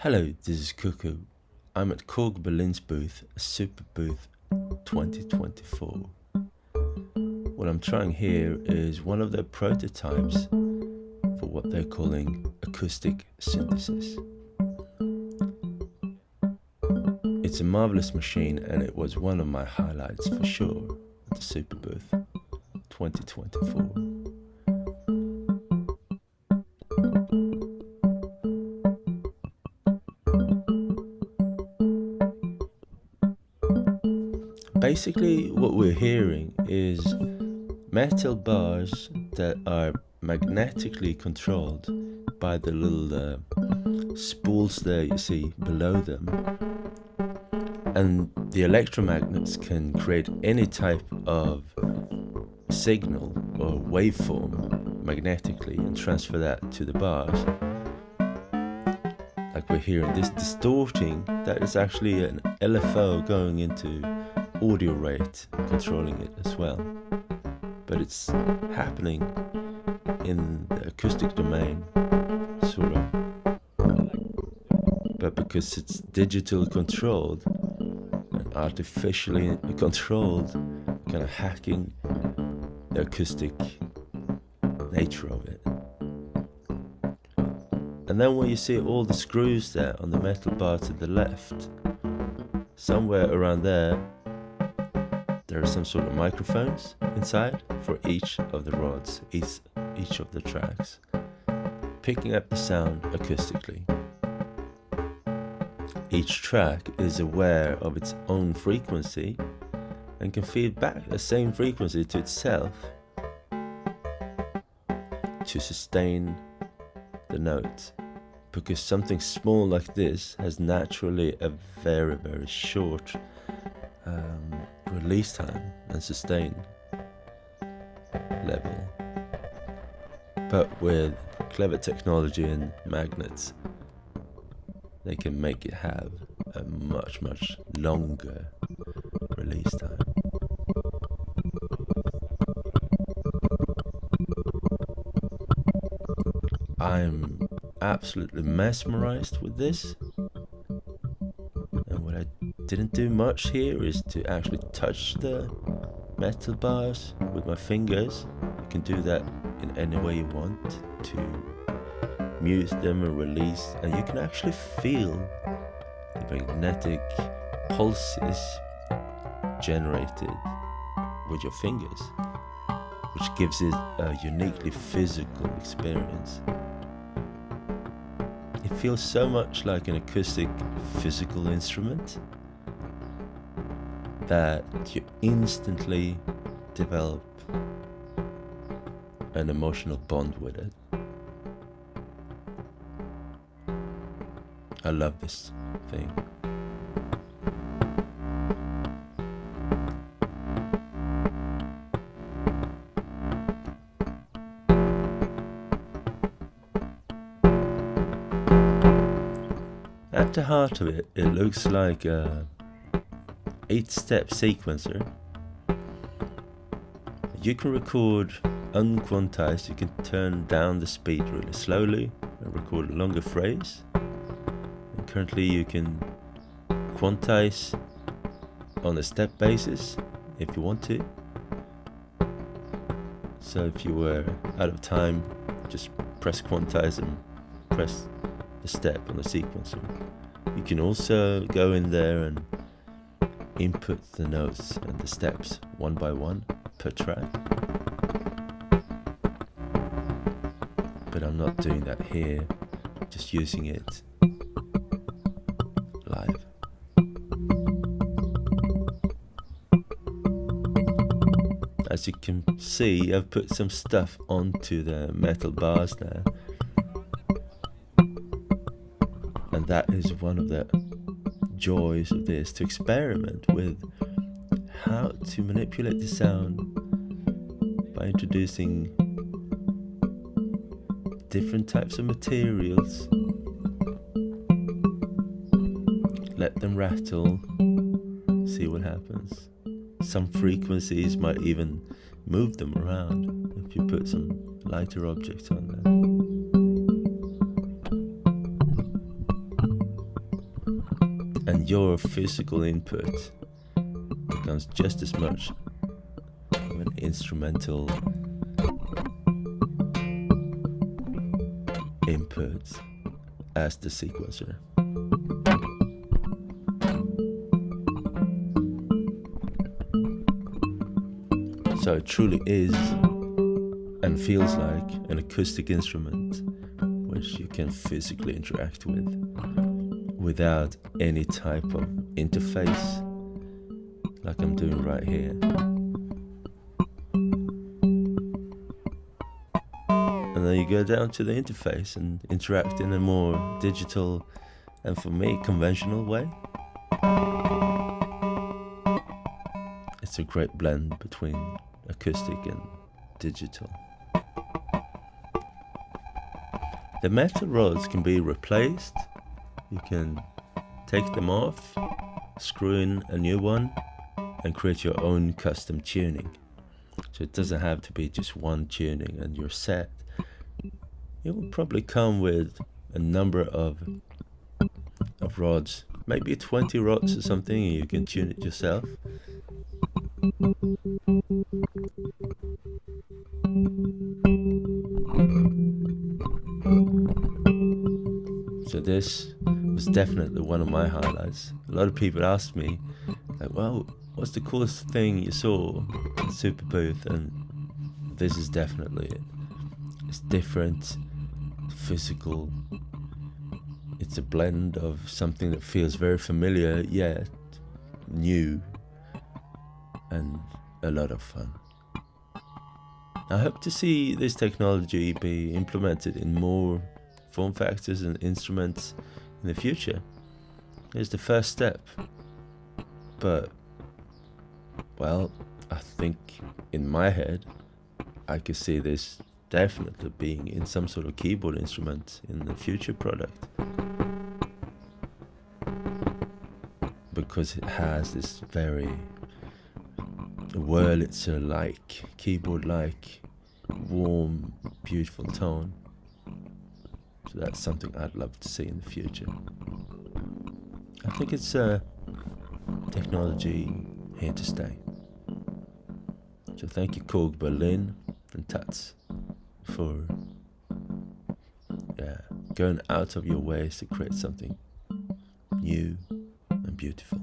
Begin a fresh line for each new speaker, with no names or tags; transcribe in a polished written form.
Hello, this is Cuckoo. I'm at Korg Berlin's booth, a Super Booth 2024. What I'm trying here is one of their prototypes for what they're calling acoustic synthesis. It's a marvelous machine and it was one of my highlights for sure at the Super Booth 2024. Basically, what we're hearing is metal bars that are magnetically controlled by the little spools there you see below them. And the electromagnets can create any type of signal or waveform magnetically and transfer that to the bars. Like we're hearing this distorting, that is actually an LFO going into audio rate controlling it as well, but it's happening in the acoustic domain sort of, but because it's digital controlled and artificially controlled, kind of hacking the acoustic nature of it. And then when you see all the screws there on the metal bar to the left, somewhere around there are some sort of microphones inside for each of the rods, each of the tracks, picking up the sound acoustically. Each track is aware of its own frequency and can feed back the same frequency to itself to sustain the note, because something small like this has naturally a very, very short release time and sustain level. But with clever technology and magnets, they can make it have a much, much longer release time. I'm absolutely mesmerized with this. And what I didn't do much here is to actually touch the metal bars with my fingers. You can do that in any way you want to mute them or release, and you can actually feel the magnetic pulses generated with your fingers, which gives it a uniquely physical experience. It feels so much like an acoustic physical instrument that you instantly develop an emotional bond with it. I love this thing. At the heart of it, it looks like a 8-step sequencer. You can record unquantized, you can turn down the speed really slowly and record a longer phrase. And currently you can quantize on a step basis if you want to. So if you were out of time, just press quantize and press the step on the sequencer. You can also go in there and input the notes and the steps one by one per track. But I'm not doing that here, just using it live. As you can see, I've put some stuff onto the metal bars there. And that is one of the joys of this, to experiment with how to manipulate the sound by introducing different types of materials. Let them rattle, see what happens. Some frequencies might even move them around if you put some lighter objects on there. and your physical input becomes just as much of an instrumental input as the sequencer. So it truly is and feels like an acoustic instrument which you can physically interact with without any type of interface like I'm doing right here. And then you go down to the interface and interact in a more digital and, for me, conventional way. It's a great blend between acoustic and digital. The metal rods can be replaced. You can take them off, screw in a new one, and create your own custom tuning. So it doesn't have to be just one tuning and you're set. It will probably come with a number of rods, maybe 20 rods or something, and you can tune it yourself. So this was definitely one of my highlights. A lot of people asked me, like, well, what's the coolest thing you saw in Super Booth? And this is definitely it. It's different, physical. It's a blend of something that feels very familiar yet new, and a lot of fun. I hope to see this technology be implemented in more form factors and instruments in the future. It's the first step, but, well, I think in my head I could see this definitely being in some sort of keyboard instrument in the future product, because it has this very Wurlitzer-like, keyboard-like, warm, beautiful tone. So that's something I'd love to see in the future. I think it's a technology here to stay. So thank you, Korg Berlin and Tats, for going out of your ways to create something new and beautiful.